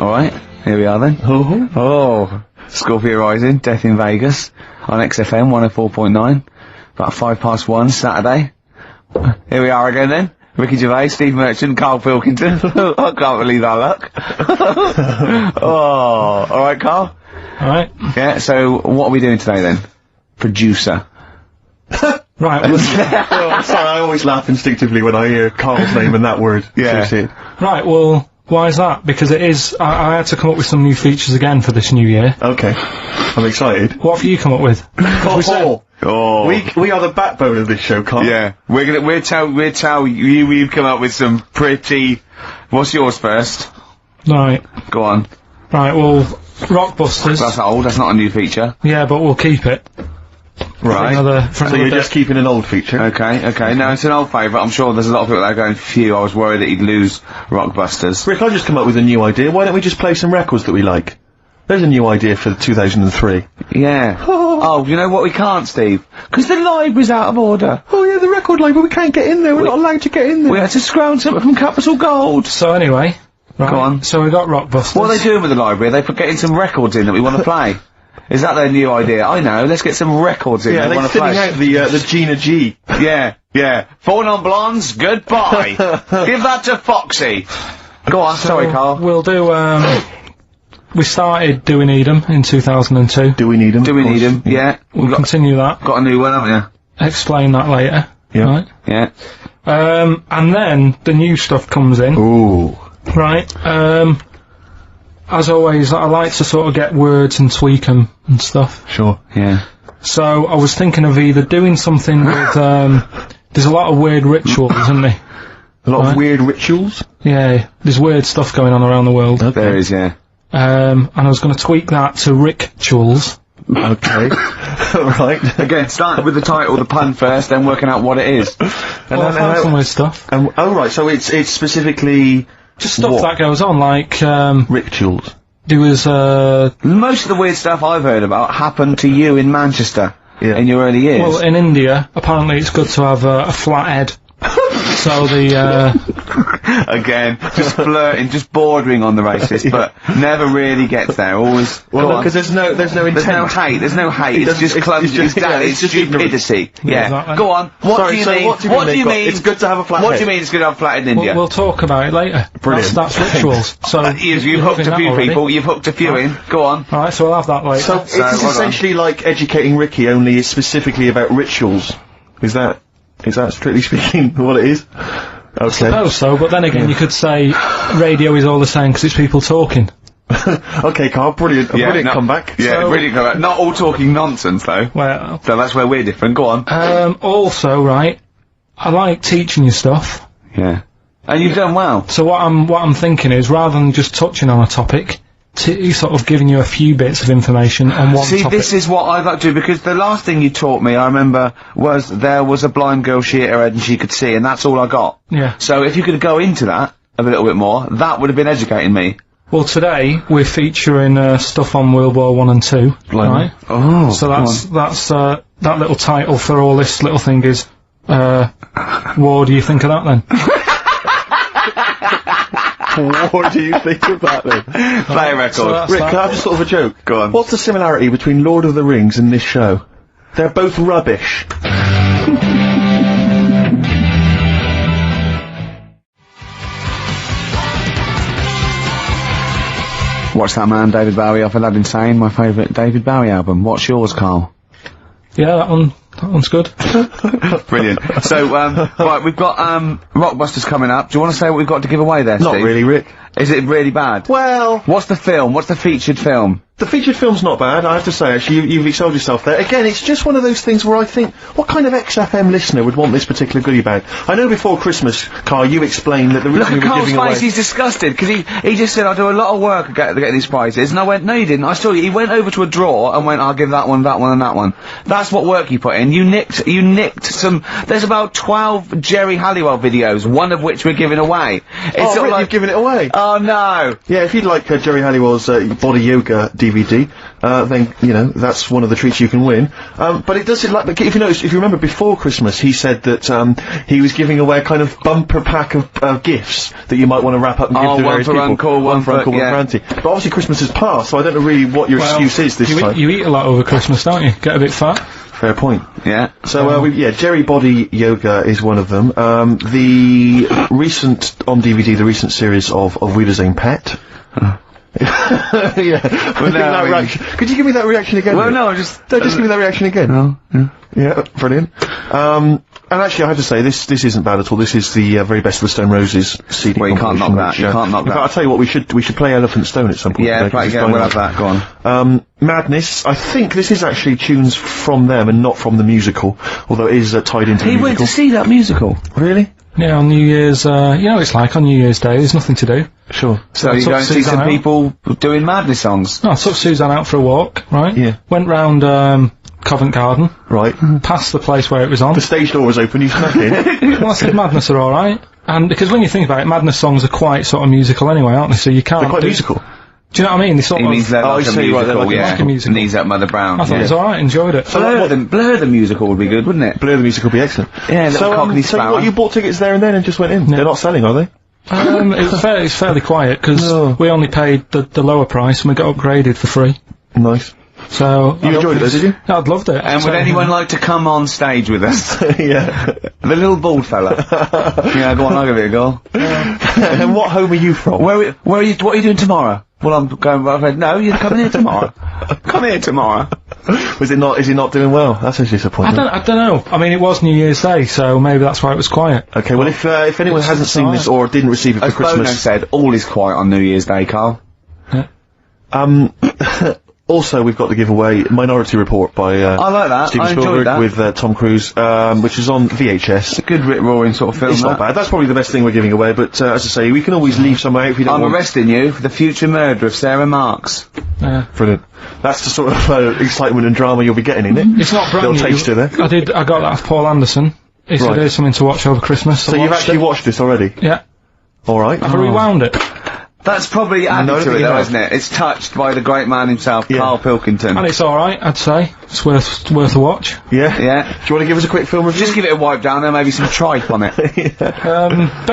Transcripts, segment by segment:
Alright, here we are then. Oh, Scorpio Rising, Death in Vegas, on XFM 104.9, about 1:05 Saturday. Here we are again then. Ricky Gervais, Steve Merchant, Karl Pilkington. I can't believe our luck. Oh, alright, Karl? Alright. Yeah, so what are we doing today then? Producer. Right, well, I'm sorry, I always laugh instinctively when I hear Carl's name and that word. Yeah. right, well, why is that? Because it is, I had to come up with some new features again for this new year. Okay. I'm excited. What have you come up with? Oh. We are the backbone of this show, Carl. Yeah, we'll tell you, we've come up with some pretty, what's yours first? Right. Go on. Right, well, Rockbusters. That's old, that's not a new feature. Yeah, but we'll keep it. Right. So you're just keeping an old feature? Okay, no, it's an old favourite. I'm sure there's a lot of people that are going, phew, I was worried that you'd lose Rockbusters. Rick, I just come up with a new idea. Why don't we just play some records that we like? There's a new idea for 2003. Yeah. Oh, you know what we can't, Steve? Because the library's out of order. Oh yeah, the record library, we can't get in there, we're not allowed to get in there. We had to scrounge something from Capital Gold. So anyway, right, Go on. So we got Rockbusters. What are they doing with the library? Are they getting some records in that we want to play? Is that their new idea? I know, let's get some records in Yeah, that we they're want to play. thinning out the Gina G. Yeah. Four non-blondes, goodbye. Give that to Foxy. Go on, sorry, Karl. We'll do, we started Do We Need 'Em in 2002. Do we need them? Do we need them? Yeah. We'll continue that. Got a new one, haven't you? Explain that later. Yeah. Right? Yeah. And then the new stuff comes in. Ooh. Right. As always, I like to sort of get words and tweak 'em and stuff. Sure. Yeah. So I was thinking of either doing something with, there's a lot of weird rituals, isn't there? A lot of weird rituals? Yeah, there's weird stuff going on around the world. There is, yeah. And I was going to tweak that to rituals. Okay. Right. Again, starting with the title, the pun first, then working out what it is. Well, I found some weird stuff. Oh right, so it's specifically Just stuff that goes on, like, rituals. there was, Most of the weird stuff I've heard about happened to you in Manchester in your early years. well, in India, apparently it's good to have a flat head. So the, Again, just flirting, just bordering on the racist, but never really gets there. Always. Well, because there's no intent. There's no hate. It's just clumsy. It's just stupidity. Yeah. Exactly. Go on. What do you mean? What do you mean? It's good to have a flat head. What do you mean it's good to have a flat head in India? we'll talk about it later. Brilliant. That's rituals. So You've hooked a few people. You've hooked a few in. Go on. Alright, so we'll have that later. So it's essentially like Educating Ricky, only it's specifically about rituals. Is that strictly speaking what it is? Okay. I suppose so, but then again you could say radio is all the same because it's people talking. Okay, Karl, brilliant comeback. Yeah, So- brilliant comeback. Not all talking nonsense though. Well, So that's where we're different. Go on. also, right, I like teaching you stuff. Yeah. And you've done well. So what I'm thinking is, rather than just touching on a topic, sort of giving you a few bits of information on one See, topic. this is what I'd like to do, because the last thing you taught me, I remember, was there was a blind girl, she hit her head and she could see, and that's all I got. Yeah. So if you could go into that a little bit more, that would have been educating me. Well, today we're featuring stuff on World War 1 and 2, right? Oh. So that's that little title for all this little thing is, what do you think of that then? What do you think of that then? Play a record. So Rick, can I have just sort of a joke? Go on. What's the similarity between Lord of the Rings and this show? They're both rubbish. Watch that man, David Bowie, off Aladdin Sane, my favourite David Bowie album. What's yours, Karl? Yeah, that one's good. Brilliant. So, right, we've got, Rockbusters coming up. Do you want to say what we've got to give away there, Not Steve? really, Rick. Is it really bad? Well, What's the film? What's the featured film? the featured film's not bad, I have to say, actually. You've excelled yourself there. Again, it's just one of those things where I think, what kind of XFM listener would want this particular goodie bag? I know before Christmas, Karl, you explained that the Look reason at we were Carl's giving away... face, he's disgusted, because he just said, I do a lot of work to get these prizes, and I went, no you didn't, I saw you, he went over to a drawer and went, I'll give that one, and that one. That's what work you put in. You nicked some, there's about 12 Jerry Halliwell videos, one of which we're giving away. It's Oh, sort of Rick, like, you've given it away. oh no! Yeah, if you'd like Jerry Halliwell's body yoga DVD, DVD, then, you know, that's one of the treats you can win. But it does, like, if you remember before Christmas, he said that, he was giving away a kind of bumper pack of gifts that you might want to wrap up and give to various people. Uncle, one for Uncle, one for Auntie. But obviously Christmas has passed, so I don't know really what your excuse is this time. You eat a lot over Christmas, don't you? Get a bit fat. Fair point. Yeah. So, Jerry Body Yoga is one of them. The recent, on DVD, the recent series of Wiedersehen Pet. Yeah. Well, could you give me that reaction again? Well, no, just give me that reaction again. No, yeah. Yeah, brilliant. And actually, I have to say, this isn't bad at all. This is the very best of the Stone Roses CD. Well, you can't knock that. You can't knock that. I'll tell you what, we should play Elephant Stone at some point. Yeah, we'll have that. Go on. Madness. I think this is actually tunes from them and not from the musical, although it is tied into the musical. He went to see that musical. Really? Yeah, on New Year's, you know what it's like on New Year's Day, there's nothing to do. Sure. So you go and see some people doing Madness songs? No, I took Suzanne out for a walk, right? Yeah. Went round, Covent Garden. Right. Past the place where it was on. The stage door was open, you snuck in. Well, I said Madness are alright. And, because when you think about it, Madness songs are quite sort of musical anyway, aren't they? So you can't They're quite musical. Do you know what I mean? They sort he means they're like a musical, like a musical. Knees Up Mother Brown. I thought it was alright, enjoyed it. Blur the musical would be good, wouldn't it? Blur the musical would be excellent. Yeah, so what, you bought tickets there and then and just went in? Yeah. They're not selling, are they? It's fairly quiet, because we only paid the lower price and we got upgraded for free. Nice. So... You enjoyed it though, did you? Yeah, I'd loved it. And would anyone like to come on stage with us? Yeah. The little bald fella. Yeah, go on, I'll give it a go. And what home are you from? Where are you, what are you doing tomorrow? Well, I'm going, no, you're coming here tomorrow. Come here tomorrow. Is he not doing well? That's a disappointment. I don't know. I mean, it was New Year's Day, so maybe that's why it was quiet. Okay, well, if anyone hasn't seen this or didn't receive it for Christmas... Bono said, all is quiet on New Year's Day, Carl. Yeah. Also, we've got to give away Minority Report by I like that. Steven Spielberg with Tom Cruise, which is on VHS. It's a good rip-roaring sort of film. It's not bad. That's probably the best thing we're giving away, but as I say, we can always leave somewhere if you don't want... I'm arresting you for the future murder of Sarah Marks. Yeah. Brilliant. That's the sort of excitement and drama you'll be getting in it. It's not brand new. Taster there. I got that off Paul Anderson. He said there's something to watch over Christmas. So you've actually watched this already? Yeah. Alright. I've rewound it. That's probably added to it though, isn't it? It's touched by the great man himself, Karl Pilkington. And it's alright, I'd say. It's worth a watch. Yeah? Yeah. Do you want to give us a quick film review? Just give it a wipe down there, maybe some tripe on it. Bit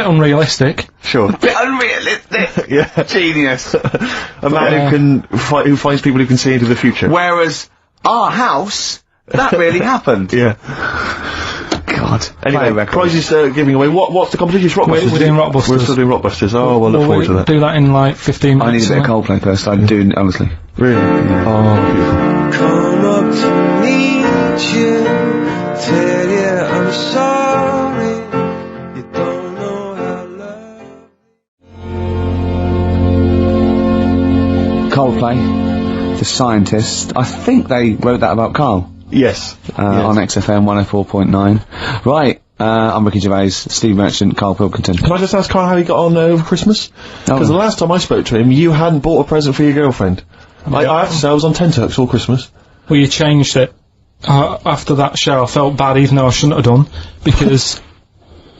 unrealistic. Sure. Bit unrealistic! Yeah. Genius. A man who finds people who can see into the future. Whereas, our house, that really happened. Yeah. God. Anyway, prizes giving away. What's the competition? It's Rockbusters. We're doing Rockbusters. We're still doing Rockbusters. Oh, well, look forward to that. Do that in like 15 minutes. I need a bit of Coldplay first, I do, honestly. Really? Yeah. Oh, beautiful. Come up to meet you, tell you I'm sorry, you don't know how love. Coldplay, The Scientist. I think they wrote that about Carl. Yes. On XFM 104.9. Right, I'm Ricky Gervais, Steve Merchant, Karl Pilkington. Can I just ask Carl how he got on over Christmas? Because the last time I spoke to him, you hadn't bought a present for your girlfriend. I have to say, I was on tenterhooks all Christmas. Well, you changed it. After that show, I felt bad, even though I shouldn't have done, because...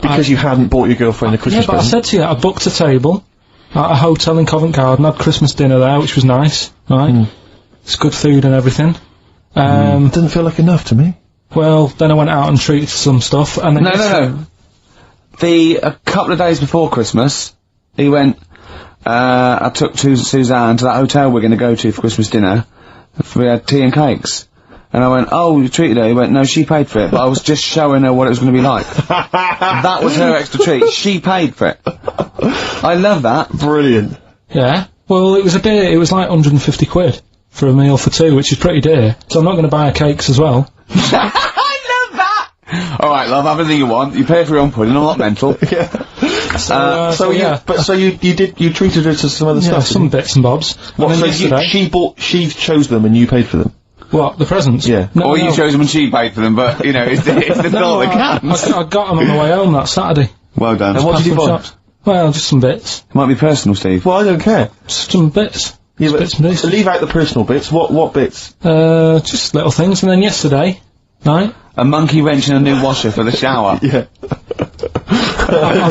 Because you hadn't bought your girlfriend a Christmas present? I said to you, I booked a table at a hotel in Covent Garden, had Christmas dinner there, which was nice, right? It's good food and everything. Didn't feel like enough to me. Well, then I went out and treated some stuff, and then... No. A couple of days before Christmas, he went, I took Suzanne to that hotel we're going to go to for Christmas dinner. We had tea and cakes. And I went, oh, you treated her? He went, no, she paid for it, but I was just showing her what it was going to be like. That was her extra treat. She paid for it. I love that. Brilliant. Yeah. Well, it was like 150 quid for a meal for two, which is pretty dear. So I'm not going to buy her cakes as well. I love that! Alright, love, have anything you want. You pay for your own pudding, I'm not mental. Yeah. So you treated her to some other stuff? Some bits and bobs. What, so she chose them and you paid for them? What, the presents? Yeah. No, you chose them and she paid for them, but, you know, it's the thought that counts. I got them on the way home that Saturday. Well done. And what did you buy? Shops. Well, just some bits. It might be personal, Steve. Well, I don't care. Some bits. Yeah, bits and pieces. Leave out the personal bits. What bits? Just little things. And then yesterday, right? A monkey wrench and a new washer for the shower. Yeah.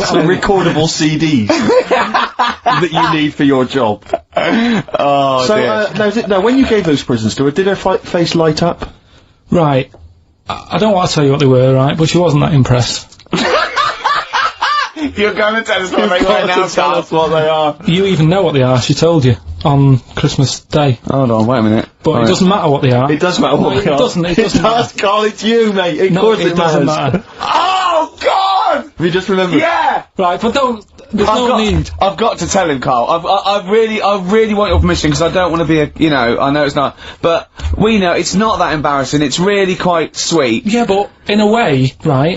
Some recordable CDs that you need for your job. Oh, So, dear. now, when you gave those presents to her, did her face light up? Right. I don't want to tell you what they were, right? But she wasn't that impressed. You're going to tell us what they were now, tell us what they are. You even know what they are. She told you on Christmas Day. Hold on, wait a minute. But it doesn't matter what they are. It does matter what No, they are. It doesn't does, matter. Carl, it's you, mate. Of course it doesn't does. matter. Oh, God! Have you just remembered? Yeah! Right, but there's no need. I've got to tell him, Carl. I really want your permission, because I don't want to be I know it's not, but we know it's not that embarrassing. It's really quite sweet. Yeah, but in a way, right,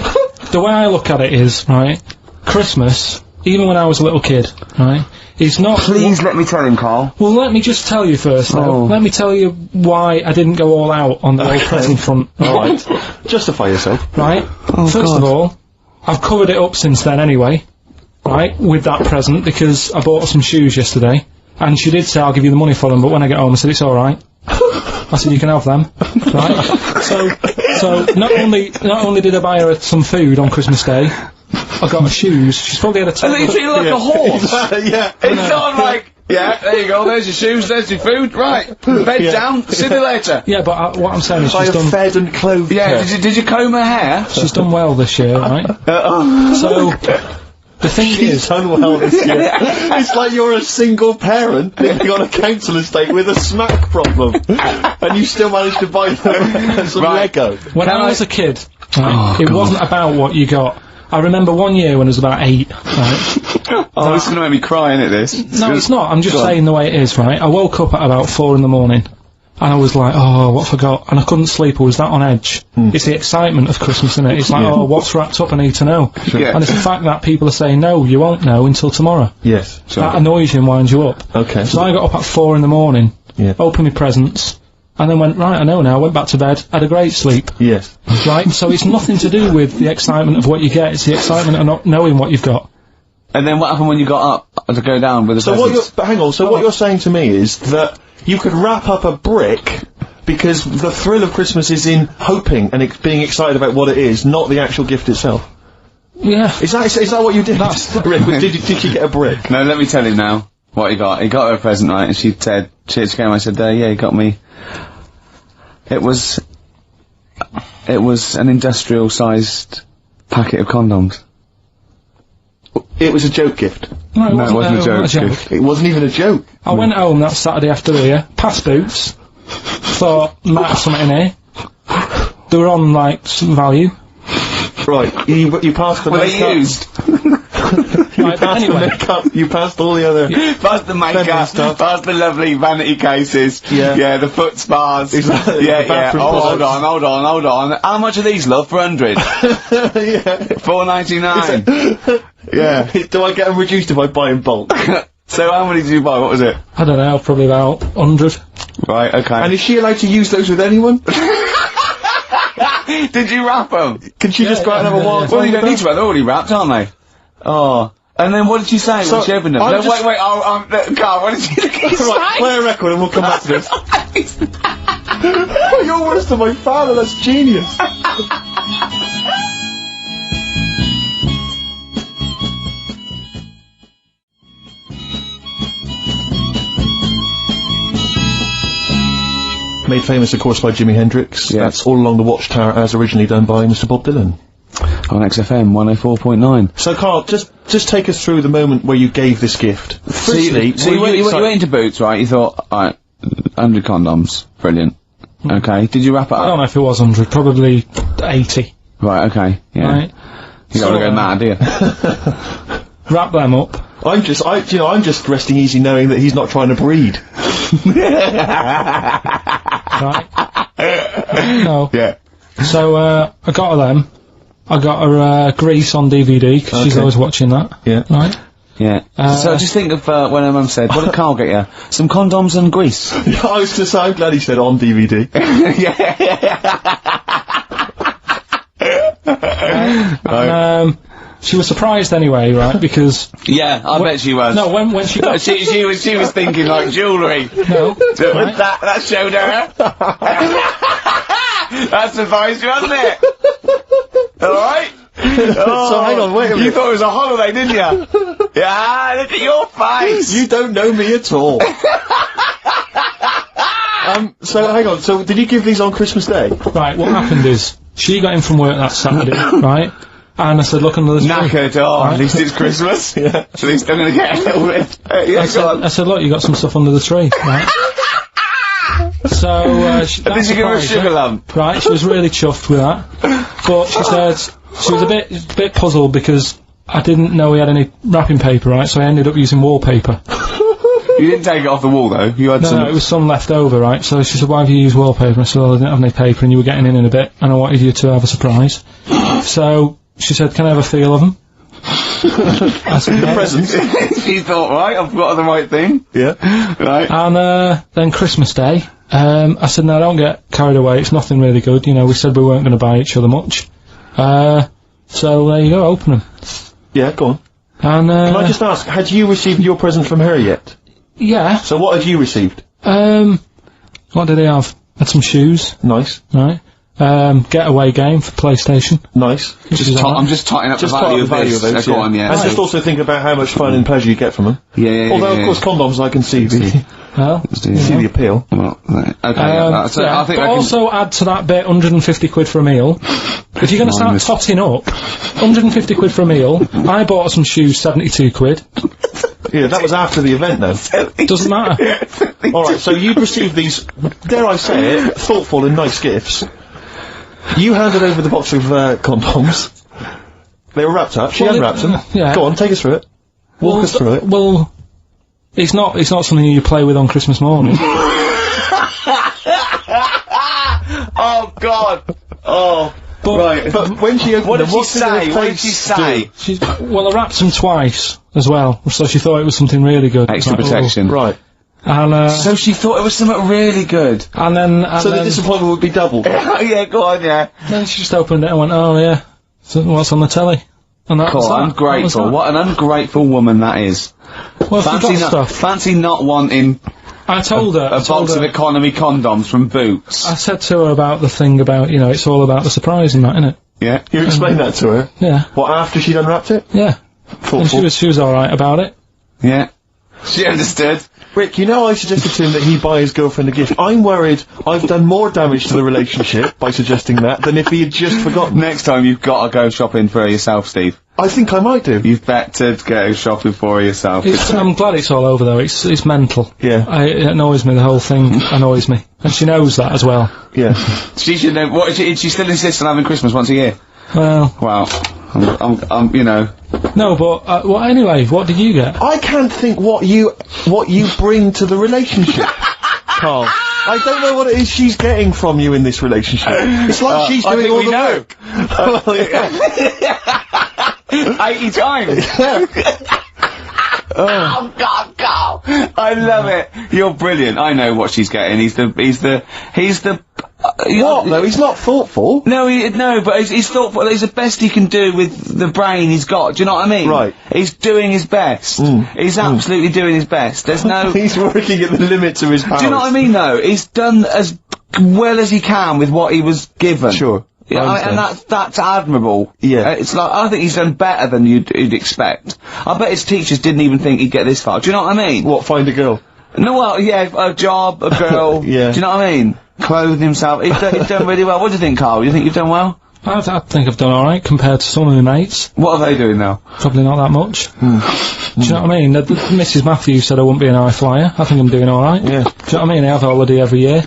the way I look at it is, right, Christmas, even when I was a little kid, right, is not... Please let me tell him, Carl. Well, let me just tell you first, though. Oh. Let me tell you why I didn't go all out on the whole present front. Right. Justify yourself. Right? First of all, I've covered it up since then anyway, right, with that present, because I bought her some shoes yesterday, and she did say I'll give you the money for them, but when I get home I said it's alright. I said you can have them, right? So not only did I buy her some food on Christmas Day, I got her shoes. She's probably had a And then you feel like a horse. Yeah. It's sort of like, yeah, there you go, there's your shoes, there's your food, right, bed down, see you later. Yeah, but what I'm saying is I she's have done... fed and clothed Yeah, her. did you comb her hair? She's done well this year, right? So, the thing She's is... done well this year. It's like you're a single parent living on a council estate with a smack problem, and you still manage to buy them some Lego. When I was a kid, right, it wasn't about what you got. I remember one year when I was about 8, right? Oh, this is going to make me cry, isn't it, this? No, it's not. I'm just Go on. saying the way it is, right? I woke up at about 4 in the morning, and I was like, oh, what have I got? And I couldn't sleep. I was that on edge. It's the excitement of Christmas, isn't it? It's like, oh, what's wrapped up? I need to know. Yeah. And it's the fact that people are saying, no, you won't know until tomorrow. Yes. That annoys you and winds you up. Okay. So I got up at 4 in the morning, Yeah. opened my presents, and then went, right, I know now, went back to bed, had a great sleep. Yes. Right? So it's nothing to do with the excitement of what you get, it's the excitement of not knowing what you've got. And then what happened when you got up to go down with the So what you're, presents? but hang on, so what you're saying to me is that you could wrap up a brick because the thrill of Christmas is in hoping and being excited about what it is, not the actual gift itself. Yeah. Is that what you did? Did you get a brick? No, let me tell him now what he got. He got her a present, right, and she said, she came, I said, yeah, he got me. It was an industrial-sized packet of condoms. It was a joke gift. No, it No, wasn't, it wasn't a joke. It wasn't even a joke. I went home that Saturday after here, past Boots, thought, might have something in here. They were on, like, some value. Right, you passed the Were they makeup. used? Right, but Passed the anyway, makeup, you passed all the other... Past the makeup, Feminine stuff. past the lovely vanity cases, Yeah. the foot spas, Exactly, yeah, the bathroom oh, hold products. on, how much are these, love, for 100? Yeah. $4.99. Yeah. Do I get them reduced if I buy in bulk? So how many did you buy, what was it? I don't know, probably about 100. Right, okay. And is she allowed to use those with anyone? Did you wrap them? Can she just go out and have a wild Well, you time don't need with to wrap, they're already wrapped, aren't they? Oh. And then what did you say So, when she opened them? I'm No, just- wait, Carl, what did you them? Right, play a record and we'll come back to this. Oh, you're worse than my father, that's genius. Made famous, of course, by Jimi Hendrix. Yeah. That's All Along the Watchtower, as originally done by Mr. Bob Dylan. On XFM 104.9. So, Carl, just take us through the moment where you gave this gift. Firstly, So you went into Boots, right? You thought, alright, 100 condoms, brilliant. Okay, did you wrap it I don't up? know if it was 100, probably 80. Right, okay, yeah. Right? You don't want to go mad, do you? Wrap them up. I'm just resting easy knowing that he's not trying to breed. Right? No. Yeah. So, I got her them. I got her, Grease on DVD, because she's Okay. always watching that. Yeah. Right? Yeah. So just think of when her mum said, what did Carl get you? Some condoms and grease. I was just, I'm glad he said on DVD. And, she was surprised anyway, right? Because Yeah, I bet she was. no, when she got she was thinking like jewellery. no, That showed her. That surprised you, hasn't it? Alright? So hang on, wait a minute. You thought it was a holiday, didn't you? Yeah, look at your face! You don't know me at all. So hang on, so did you give these on Christmas Day? Right, what happened is, she got in from work that Saturday, right? And I said, look under the tree. Knackered, at least it's Christmas. Yeah. At least I'm gonna get a little bit. Yeah, I said, look, you got some stuff under the tree, right? So, Did you give her a sugar lump? Right, she was really chuffed with that. But she said, she was a bit puzzled because I didn't know we had any wrapping paper, right? So I ended up using wallpaper. You didn't take it off the wall though, you had some... No, it was some left over, right? So she said, why have you used wallpaper? I said, well, I didn't have any paper and you were getting in a bit and I wanted you to have a surprise. So she said, can I have a feel of them? I said, yeah. Presents. She thought, right, I've got the right thing. Yeah. Right. And then Christmas Day, I said, no, don't get carried away, it's nothing really good, you know, we said we weren't going to buy each other much. So there you go, open them. Yeah, go on. And, Can I just ask, had you received your present from her yet? yeah. So what had you received? What did he have? Had some shoes, Nice. right? Getaway game for PlayStation. Nice. I'm just totting up Just the totting value of this. Go on, yeah. And So- just also think about how much fun and pleasure you get from them. Yeah. Although, of course, condoms, I can see the, Well, see the appeal. Well, right. Okay, yeah, so yeah, I think but I can... also add to that bit 150 quid for a meal. If you're going to start totting up, 150 quid for a meal, I bought some shoes 72 quid. Yeah, that was after the event, though. Doesn't matter. Alright, so you'd received these, dare I say it, thoughtful and nice gifts. You handed over the box of condoms. They were wrapped up. She Well, unwrapped them. yeah. Go on, take us through it. Walk us through it. Well, it's not something you play with on Christmas morning. Oh, God! Oh, But, right. But when she opened What did them, she say? What did she say? well, I wrapped them twice as well, so she thought it was something really good. Extra Like, protection. Right. And, So she thought it was something really good. and then So the disappointment would be double. Yeah, go on, yeah. then she just opened it and went, oh yeah, so what's on the telly? And that was Cool, that. ungrateful. That was What an ungrateful woman that is. that. Well, if you got stuff. Fancy not wanting I told her. a box of economy condoms from Boots. I said to her about the thing about, you know, it's all about the surprise and that, innit? Yeah. You explained that to her? Yeah, What, after she'd unwrapped it? yeah. And she was alright about it. Yeah. She understood. Rick, you know I suggested to him that he buy his girlfriend a gift. I'm worried I've done more damage to the relationship by suggesting that than if he had just forgotten. Next time you've got to go shopping for her yourself, Steve. I think I might do. You've better go shopping for her yourself. I'm glad it's all over though, it's mental. Yeah. It annoys me, the whole thing annoys me. And she knows that as well. Yeah. She should know. What, she still insists on having Christmas once a year? Well, Wow. I'm you know. no, but, well, anyway, what did you get? I can't think what you bring to the relationship, Carl. I don't know what it is she's getting from you in this relationship. It's like she's I doing think all we the know. work. Well, yeah. 80 times! Oh God, Carl! I love it. You're brilliant. I know what she's getting. He's the. What though? He's not thoughtful. No, but he's thoughtful. He's the best he can do with the brain he's got. Do you know what I mean? Right. He's doing his best. He's absolutely doing his best. There's no. He's working at the limits of his powers. Do you know what I mean? Though he's done as well as he can with what he was given. Sure. Yeah, and that's admirable. Yeah. It's like, I think he's done better than you'd expect. I bet his teachers didn't even think he'd get this far. Do you know what I mean? What? Find a girl. No, well, yeah, a job, a girl. Yeah. Do you know what I mean? Clothed himself. He's done really well. What do you think, Carl? You think you've done well? I think I've done alright compared to some of my mates. What are they doing now? Probably not that much. Do you know what I mean? Mrs. Matthews said I wouldn't be an high flyer. I think I'm doing alright. Yeah. Do you know what I mean? I have a holiday every year.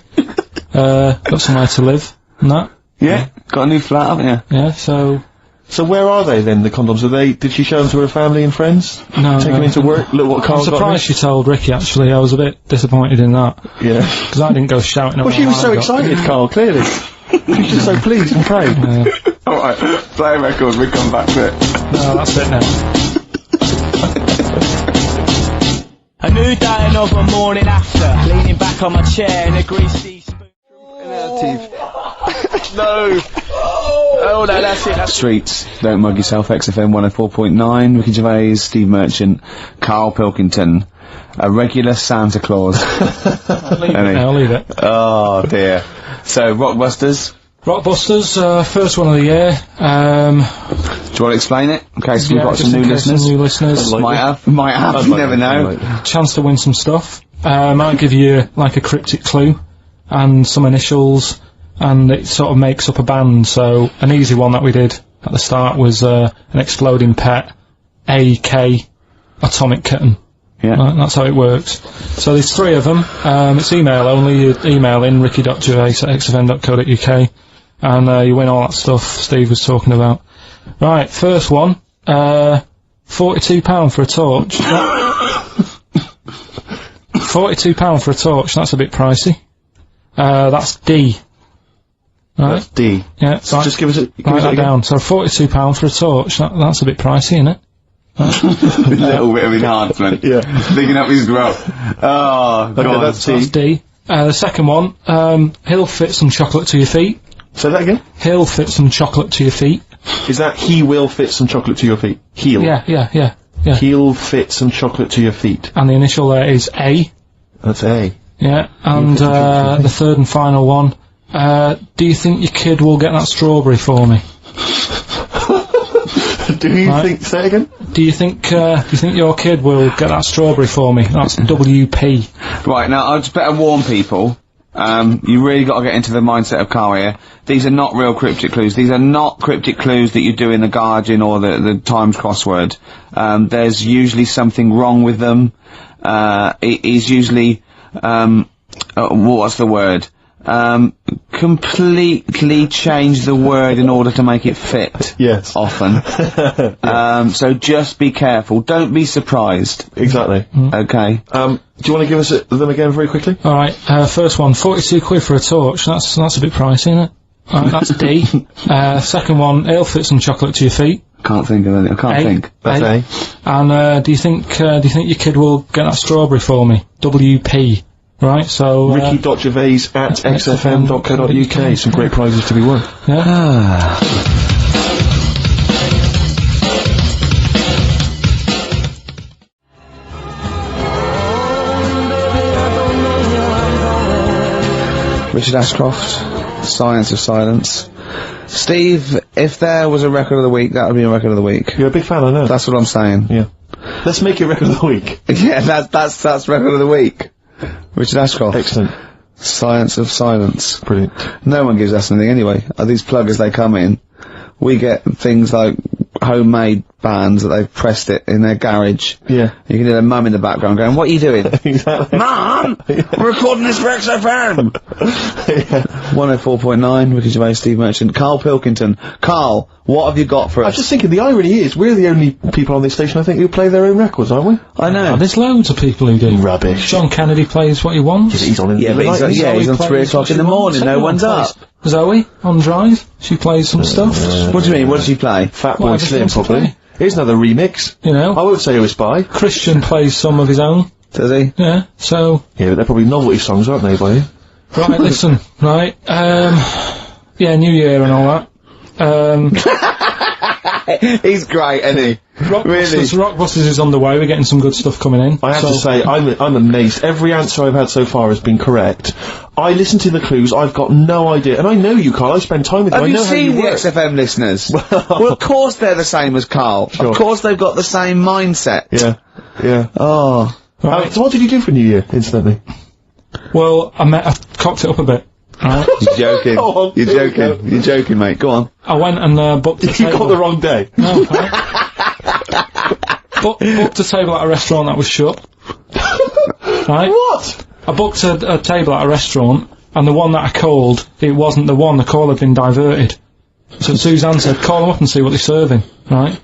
Got somewhere to live and that. Yeah. Got a new flat, haven't you? Yeah, so... So where are they then, the condoms? Did she show them to her family and friends? No. Take them into work? Look what I'm Carl got me? surprised she told Ricky, actually. I was a bit disappointed in that. Yeah. Because I didn't go shouting Well, about she was what so I got. excited, Carl, clearly. She was just so pleased and proud. Alright, play a record, we come back to it. No, that's it now. A new day, another morning after. Leaning back on my chair in a greasy spoon. No! Oh, no, that's it. Streets, don't mug yourself, XFM 104.9, Ricky Gervais, Steve Merchant, Karl Pilkington, a regular Santa Claus. I'll leave it. Oh dear. So, Rockbusters, Rockbusters, first one of the year. Do you want to explain it? In case we've got just some in new case listeners. some new listeners. Might have, you never know. Chance to win some stuff. Might give you, like, a cryptic clue, and some initials, and it sort of makes up a band, so an easy one that we did at the start was, an exploding pet, AK, atomic kitten. Yeah. Right, that's how it works. So there's 3 of them. It's email only. You email in ricky.gervais@xfm.co.uk, and you win all that stuff Steve was talking about. Right, first one. £42 for a torch. £42 for a torch. That's a bit pricey. That's D. Right. That's D. Yeah. So just give us it. Write that down. So £42 for a torch. That's a bit pricey, isn't it? A little bit of enhancement. Yeah. Picking up his growth. Oh, Okay, God. that's That's D. D. The second one. He'll fit some chocolate to your feet. Say that again. He'll fit some chocolate to your feet. Is that he will fit some chocolate to your feet? He'll. Yeah. He'll fit some chocolate to your feet. And the initial there is A. That's A. Yeah. And the third and final one. Do you think your kid will get that strawberry for me? Do you think? Say it again. Do you think your kid will get that strawberry for me? That's WP. Right, now, I just better warn people. You really got to get into the mindset of Karl here. These are not real cryptic clues. These are not cryptic clues that you do in the Guardian or the Times crossword. There's usually something wrong with them. It is usually, what's the word? Completely change the word in order to make it fit. Yes. Often. So just be careful. Don't be surprised. Exactly. Okay. Do you want to give us them again very quickly? Alright, first one, 42 quid for a torch. That's a bit pricey, isn't it? Alright, that's D. Second one, he'll fit some chocolate to your feet. Can't think of anything. I can't think. That's A. And, do you think your kid will get that strawberry for me? WP. Right, so... Ricky.gervais@xfm.co.uk. Some great prizes to be won. Yeah. Richard Ashcroft, Science of Silence. Steve, if there was a record of the week, that would be a record of the week. You're a big fan, I know. That's what I'm saying. Yeah. Let's make it record of the week. Yeah, that's record of the week. Richard Ashcroft. Excellent. Science of Silence. Brilliant. No one gives us anything anyway. These pluggers, they come in. We get things like homemade bands that they've pressed it in their garage. Yeah. You can hear their mum in the background going, "What are you doing?" Exactly. Mum! We're recording this for XFM! 104.9, Ricky Gervais, Steve Merchant, Karl Pilkington. Karl, what have you got for I us? was just thinking, the irony is, we're the only people on this station, I think, who play their own records, aren't we? I know. There's loads of people who do. Rubbish. John Kennedy plays what he wants. He's on in the Yeah, but night. he's on 3 o'clock in the morning, no one's up. Zoe, on Drive, she plays some stuff. What do you mean, what does she play? Fat Boy Whatever Slim, seems to probably. play. Here's another remix. You know? I won't say who it's by. Christian plays some of his own. Does he? Yeah, so... Yeah, but they're probably novelty songs, aren't they, by you? Right, listen, right, yeah, New Year and all that. He's great, isn't he? Rockbusters is on the way, we're getting some good stuff coming in. I have to say, I'm amazed. Every answer I've had so far has been correct. I listen to the clues, I've got no idea. And I know you, Karl, I spend time with you, Have I you know how seen you the work. XFM listeners? Well, of course they're the same as Karl. Sure. Of course they've got the same mindset. Yeah, yeah. Oh. Right. So what did you do for New Year, incidentally? Well, I cocked it up a bit. Right. You're joking. Go on, You're here we joking. go. You're joking, mate. Go on. I went and booked a You table. got the wrong day. No, right. Booked a table at a restaurant that was shut. Right? What? I booked a table at a restaurant, and the one that I called, it wasn't the one. The call had been diverted. So Suzanne said, call them up and see what they're serving. Right?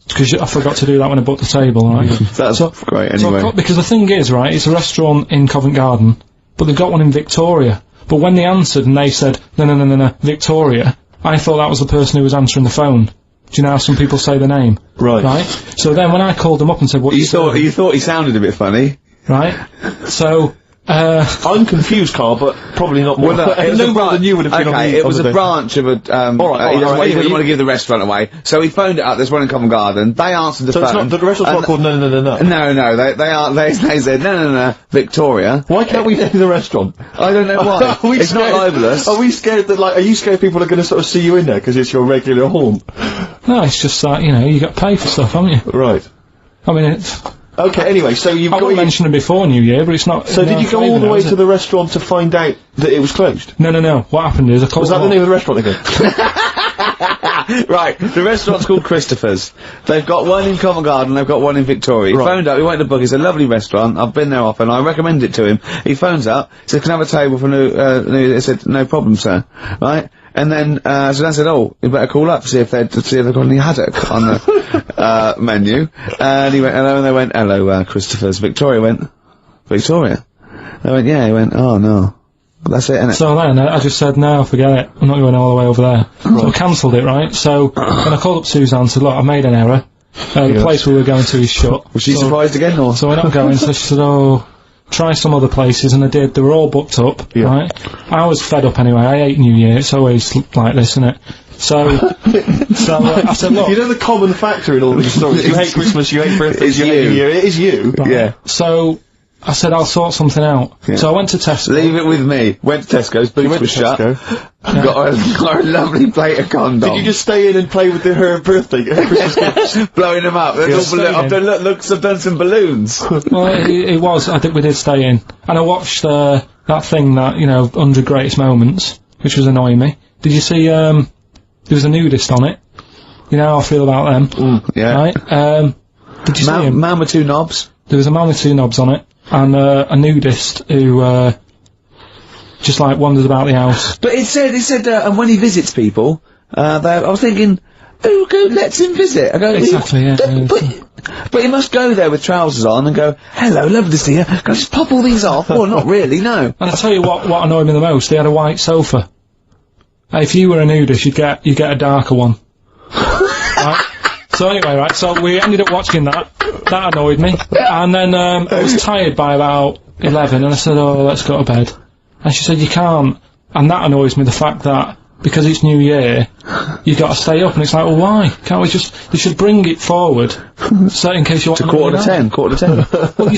Because I forgot to do that when I booked the table, right? That's great, anyway. Because the thing is, right, it's a restaurant in Covent Garden, but they've got one in Victoria. But when they answered and they said, no, Victoria, I thought that was the person who was answering the phone. Do you know how some people say the name? Right. Right? So then when I called them up and said, what You thought he sounded a bit funny. Right? So I'm confused, Carl, but probably not more. No more than you would have been. Okay, it was a branch of a. He didn't want to give the restaurant away, so he phoned it up. There's one in Covent Garden. They answered the phone. So it's not, the restaurant's not called No. No, they said no, Victoria. Why can't we name the restaurant? I don't know why. It's not libelous. Are we scared that, like, are you scared people are going to sort of see you in there because it's your regular haunt? No, it's just that, you got to pay for stuff, haven't you? Right. I mean, it's... Okay, anyway, so you've I mentioned it before New Year, but it's not... So did you go all the way to the restaurant to find out that it was closed? No. What happened is I called... Was that the name of the restaurant again? Right, the restaurant's called Christopher's. They've got one in Covent Garden, they've got one in Victoria. He phoned up, he went to book, it's a lovely restaurant, I've been there often, I recommend it to him. He phones up, said, can I have a table for new, I said, no problem, sir. Right? And then, so Dan said, oh, you better call up, see if they've got any haddock on the, menu. And he went, hello, and they went, hello, Christopher's. Victoria went, Victoria? They went, yeah, he went, oh no. That's it, innit? So then, I just said, no, forget it, I'm not going all the way over there. Right. So I cancelled it, right? So, when I called up Suzanne and said, look, I've made an error. The place we were going to is shut. Was she surprised again, or? So we're not going, so she said, oh, try some other places, and I did. They were all booked up, right? I was fed up anyway. I hate New Year. It's always like this, isn't it? So I said, look... You know the common factor in all these stories? You hate Christmas, you hate birthdays, you hate New Year. It is you. Right. Yeah. So I said, I'll sort something out. Yeah. So I went to Tesco. Leave it with me. Went to Tesco's, boots were shut. Got a lovely plate of condoms. Did you just stay in and play with her birthday, her Christmas gifts? Blowing them up. I've done some balloons. Well, it was. I think we did stay in. And I watched, that thing that, 100 Greatest Moments, which was annoying me. Did you see, there was a nudist on it? You know how I feel about them. Yeah. Right? Did you see him? Man with two knobs. There was a man with two knobs on it. And, a nudist who, just like wanders about the house. But it said, and when he visits people, I was thinking, who lets him visit? I go, exactly, yeah. But he must go there with trousers on and go, hello, lovely to see you. Can I just pop all these off? Well, not really, no. And I tell you what annoyed me the most, they had a white sofa. If you were a nudist, you'd get a darker one. Right? So anyway, right, so we ended up watching that. That annoyed me. And then, I was tired by about 11, and I said, oh, let's go to bed. And she said, you can't. And that annoys me, the fact that, because it's New Year, you got to stay up, and it's like, well, why? Can't we they should bring it forward, so in case you want to quarter to 10. Well,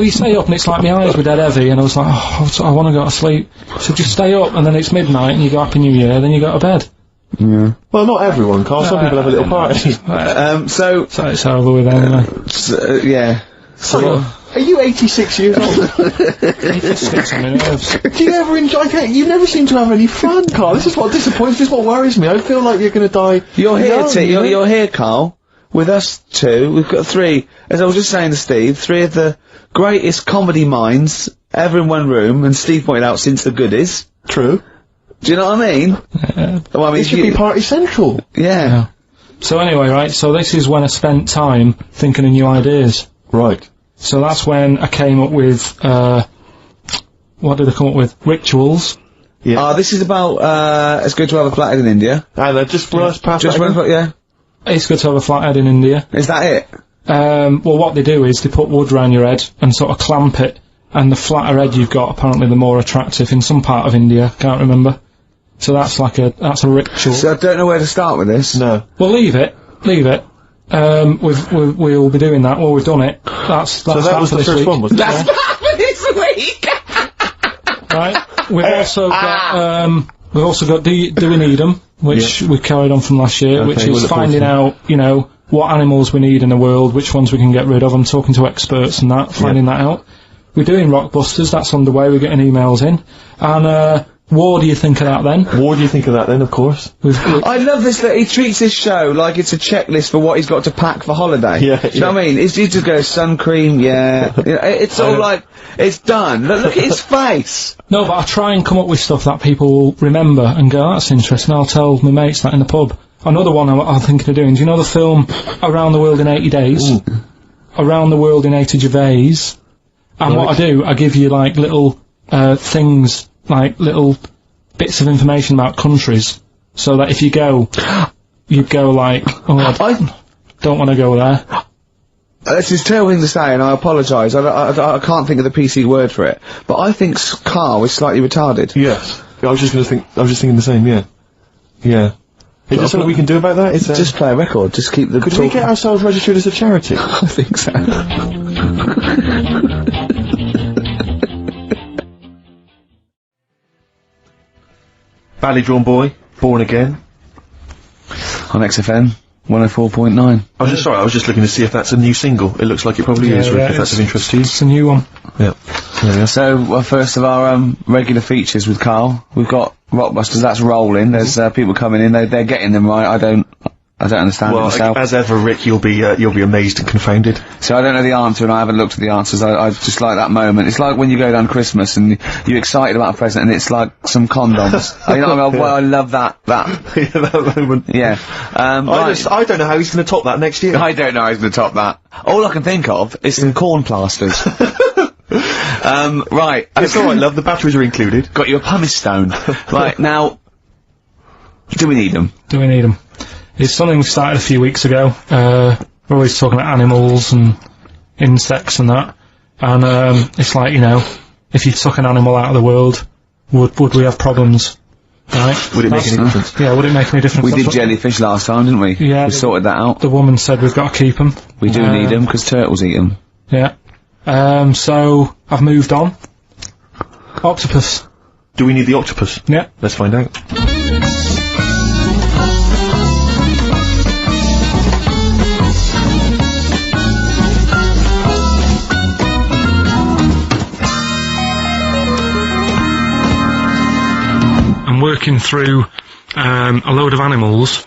you stay up, and it's like my eyes were dead heavy, and I was like, oh, I want to go to sleep. So just stay up, and then it's midnight, and you go Happy New Year, then you go to bed. Yeah. Well, not everyone, Carl. Some people have a little party. So it's over with anyway. Yeah. So, are you 86 years old? 86 on my nerves. Do you ever enjoy? You never seem to have any fun, Carl. This is what disappoints. This is what worries me. I feel like you're going to die. You're here, you're here, Carl. With us two, we've got three. As I was just saying to Steve, three of the greatest comedy minds ever in one room. And Steve pointed out, since the goodies. True. Do you know what I mean? Well, I mean, it should be party central. Yeah. So anyway, right, so this is when I spent time thinking of new ideas. Right. So that's when I came up with, what did I come up with? Rituals. Yeah. This is about, it's good to have a flathead in India. And just brush past Just that. Yeah. It's good to have a flathead in India. Is that it? Well, what they do is they put wood around your head and sort of clamp it, and the flatter head you've got, apparently the more attractive in some part of India, can't remember. So that's a ritual. So I don't know where to start with this. No. Well, leave it. We'll be doing that. Well, we've done it. So that was the first one, wasn't it? That's for this week! Right. We've also got Do We Need 'Em, which we carried on from last year, which is finding out, what animals we need in the world, which ones we can get rid of. I'm talking to experts and that, finding that out. We're doing Rockbusters, that's underway, we're getting emails in. And, War, do you think of that then? War, do you think of that then, of course? I love this, that he treats this show like it's a checklist for what he's got to pack for holiday. Yeah, Do you know what I mean? He just goes, sun cream, yeah. It's all like, it's done. Look at his face! No, but I try and come up with stuff that people will remember and go, that's interesting, I'll tell my mates that in the pub. Another one I'm thinking of doing, do you know the film Around the World in 80 Days? Ooh. Around the World in 80 Gervais. And what I do, I give you, like, little, things, like little bits of information about countries, so that if you go, you'd go like, oh, I don't want to go there. this is a terrible thing to say, and I apologise. I can't think of the PC word for it. But I think Carl is slightly retarded. Yes. I was just thinking the same, yeah. Yeah. Is there something we can do about that? Just play a record, just keep the... Could we get ourselves registered as a charity? I think so. Badly Drawn Boy, Born Again. On XFM 104.9. I was just looking to see if that's a new single. It looks like it probably is, Rick, if that's of interest to you. It's a new one. Yeah. So, first of our regular features with Carl, we've got Rockbusters. That's rolling. There's people coming in. They're getting them right. I don't understand it myself. As ever, Rick, you'll be amazed and confounded. So I don't know the answer, and I haven't looked at the answers. I just like that moment. It's like when you go down Christmas and you're excited about a present, and it's like some condoms. You know what I mean? Well, I love that. Yeah, that moment. Yeah. I don't know how he's going to top that next year. I don't know how he's going to top that. All I can think of is some corn plasters. Right. It's alright, love, the batteries are included. Got you a pumice stone. Right, now, do we need them? Do we need them? It's something we started a few weeks ago. We're always talking about animals and insects and that. And, it's like, you know, if you took an animal out of the world, would we have problems? Right? Would it make any difference? Yeah, would it make any difference? We did jellyfish last time, didn't we? Yeah. We sorted that out. The woman said we've got to keep them. We do need them, because turtles eat them. Yeah. So, I've moved on. Octopus. Do we need the octopus? Yeah. Let's find out. I'm working through a load of animals,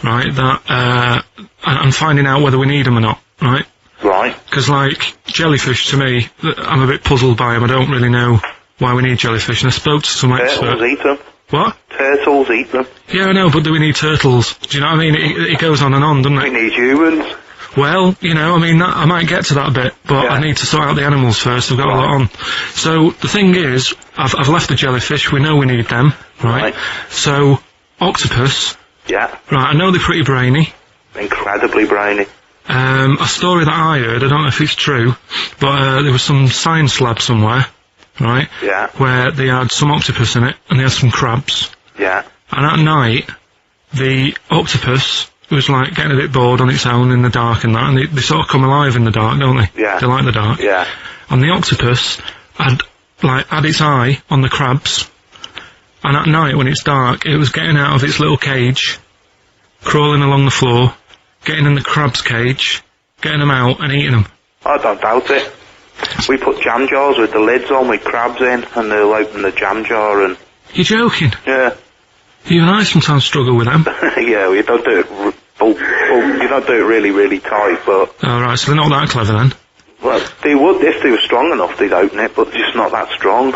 right, that I'm finding out whether we need them or not, right? Right. Because, like, jellyfish, to me, I'm a bit puzzled by them. I don't really know why we need jellyfish, and I spoke to some Turtles expert. eat them. What? Turtles eat them. Yeah, I know, but do we need turtles? Do you know what I mean? It goes on and on, doesn't We it? need humans. Well, you know, I mean, I might get to that bit, but Yeah. I need to sort out the animals first. I've got a lot on. So, the thing is, I've left the jellyfish. We know we need them, right? Right. So, octopus. Yeah. Right, I know they're pretty brainy. Incredibly brainy. A story that I heard, I don't know if it's true, but there was some science lab somewhere, right, Yeah. where they had some octopus in it, and they had some crabs, Yeah. and at night, the octopus was, like, getting a bit bored on its own in the dark and that, and they sort of come alive in the dark, don't they? Yeah. They like the dark. Yeah. And the octopus had its eye on the crabs, and at night, when it's dark, it was getting out of its little cage, crawling along the floor, getting in the crab's cage, getting them out and eating them. I don't doubt it. We put jam jars with the lids on with crabs in, and they'll open the jam jar and... You're joking? Yeah. Even I sometimes struggle with them. Yeah, we don't do it... you don't do it really, really tight, but... Oh, right, so they're not that clever then? Well, they would, if they were strong enough, they'd open it, but just not that strong.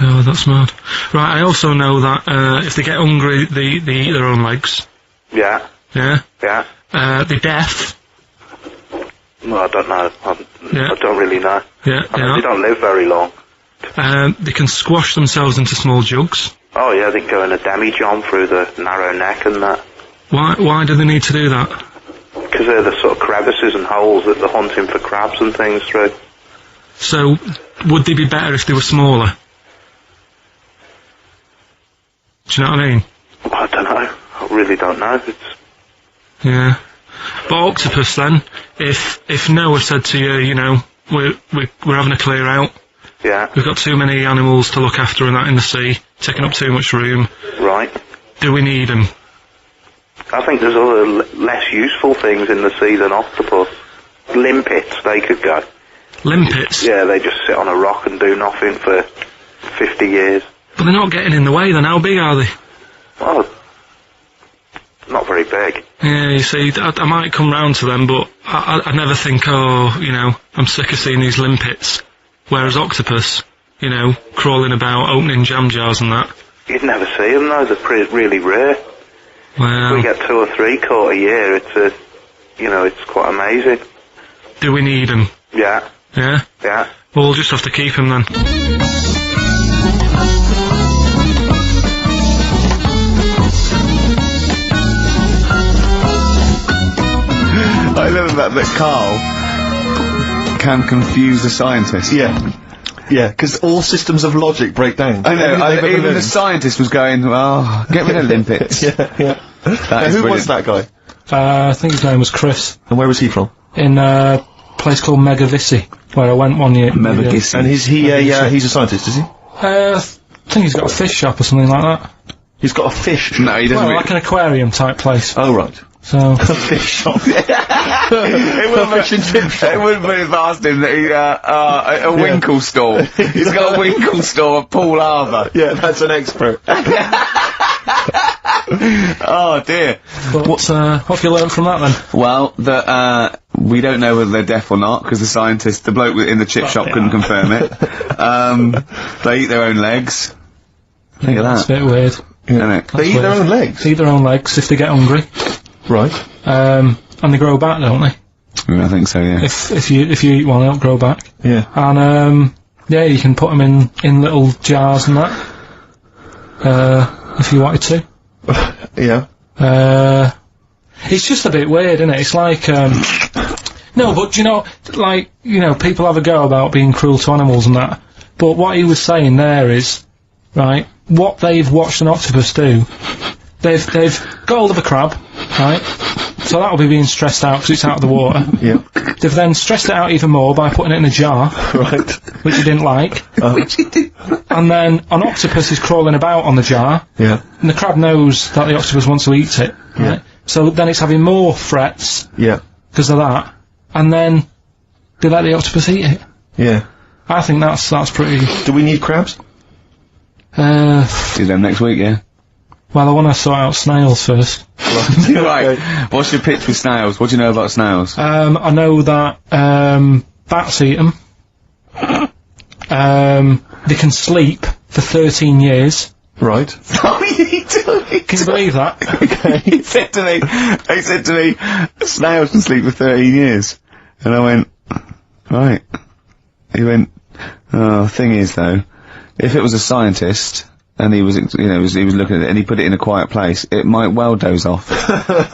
Oh, that's mad. Right, I also know that, if they get hungry, they eat their own legs. Yeah. Yeah? Yeah. They're deaf. Well, I don't know. Yeah. I don't really know. Yeah, I mean, they don't live very long. They can squash themselves into small jugs. Oh, yeah, they can go in a demi-john through the narrow neck and that. Why do they need to do that? Because they're the sort of crevices and holes that they're hunting for crabs and things through. So, would they be better if they were smaller? Do you know what I mean? I don't know. I really don't know. Yeah. But octopus then, if Noah said to you, you know, we're having a clear out, Yeah. we've got too many animals to look after and that in the sea, taking up too much room, Right. do we need them? I think there's other less useful things in the sea than octopus. Limpets, they could go. Limpets? Yeah, they just sit on a rock and do nothing for 50 years. But they're not getting in the way then, how big are they? Well, not very big. Yeah, you see, I might come round to them, but I never think, oh, you know, I'm sick of seeing these limpets. Whereas octopus, you know, crawling about, opening jam jars and that. You'd never see them though, they're really rare. Well, We get 2 or 3 caught a year, it's quite amazing. do we need them? Yeah, Yeah? yeah. Well, we'll just have to keep them then. I love that Carl can confuse the scientist. Yeah. Yeah, because all systems of logic break down. I know, Everything they've ever even the learned. scientist was going, oh, get rid of limpets. Yeah. Now, is who was brilliant. that guy? I think his name was Chris, And where was he from? in a place called Megavissi, where I went one year. Megavissi. And is he he's a scientist, is he? I think he's got a fish shop or something like that. He's got a fish. No, he doesn't. Well, really- like an aquarium type place. Oh, right. So, A fish shop. It wouldn't Fish and chip shop. It wouldn't be past him that he, a Winkle store. He's got a Winkle store at Poole Harbour. Yeah, that's an expert. Oh dear. but, what have you learned from that then? Well, that, we don't know whether they're deaf or not, because the scientist, the bloke in the chip shop couldn't confirm it. They eat their own legs. Think of It's a that. bit weird. Isn't it? They eat their own legs. Eat their own legs if they get hungry. Right. And they grow back, don't they? I think so, yeah. If you eat one, they'll grow back. Yeah. And yeah, you can put them in little jars and that. If you wanted to. Yeah. It's just a bit weird, isn't it? It's like no, but you know, like, you know, people have a go about being cruel to animals and that. But what he was saying there is, right, what they've watched an octopus do, they've got hold of a crab, right? So that'll be being stressed out because it's out of the water. Yeah. They've then stressed it out even more by putting it in a jar, Right. which he didn't like. And then an octopus is crawling about on the jar, Yeah. and the crab knows that the octopus wants to eat it, right? So then it's having more frets Yeah. because of that, and then they let the octopus eat it. Yeah. I think that's pretty. Do we need crabs? Do them next week, yeah. Well, I want to sort out snails first. Right. What's your pitch with snails? What do you know about snails? I know that bats eat them. They can sleep for 13 years. Right. Oh, he told me. Can you believe that? He said to me, snails can sleep for 13 years. And I went, right. He went, oh, thing is though, if it was a scientist, and he was, you know, he was looking at it, and he put it in a quiet place, it might well doze off.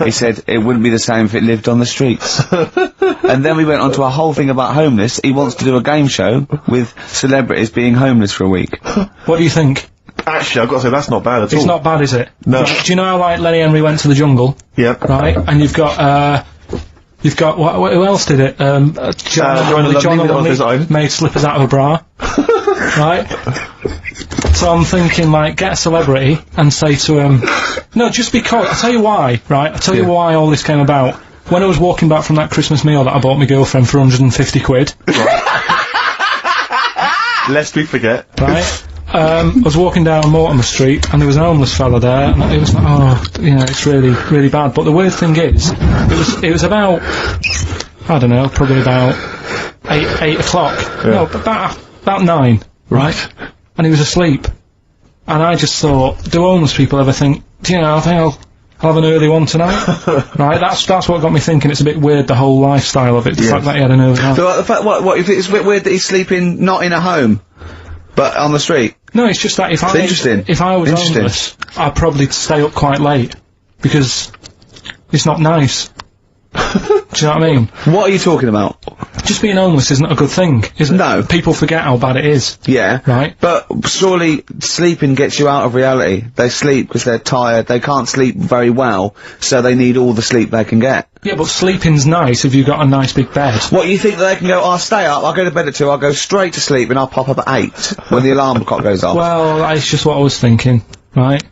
He said it wouldn't be the same if it lived on the streets. And then we went on to a whole thing about homeless. He wants to do a game show with celebrities being homeless for a week. What do you think? Actually, I've got to say, that's not bad at all. It's not bad, is it? No. Right, do you know how, like, Lenny Henry went to the jungle, Yeah. right? And you've got who else did it? John Lovely with Arthur's Island. made slippers out of a bra. Right? So I'm thinking, like, get a celebrity and say to him, no, just because, I'll tell you why, right? I'll tell you why all this came about. When I was walking back from that Christmas meal that I bought my girlfriend for 150 quid, Lest we forget. right? I was walking down Mortimer Street and there was an homeless fella there, and it was like, oh, you know, it's really, really bad. But the weird thing is, it was about, I don't know, probably about 8 o'clock. Yeah. No, about 9, right? And he was asleep. And I just thought, do homeless people ever think, do you know, I think I'll have an early one tonight? Right, that's what got me thinking. It's a bit weird, the whole lifestyle of it, the fact that he had an early one. So like, the fact, what if it's a bit weird that he's sleeping not in a home, but on the street? No, it's just that if I was homeless, I'd probably stay up quite late, because it's not nice. Do you know what I mean? What are you talking about? Just being homeless isn't a good thing, is it? No. People forget how bad it is. Yeah. Right. But surely sleeping gets you out of reality. They sleep because they're tired, they can't sleep very well, so they need all the sleep they can get. Yeah, but sleeping's nice if you've got a nice big bed. What, you think that they can go, I'll stay up, I'll go to bed at 2, I'll go straight to sleep and I'll pop up at 8 when the alarm clock goes off? Well, that's just what I was thinking, right?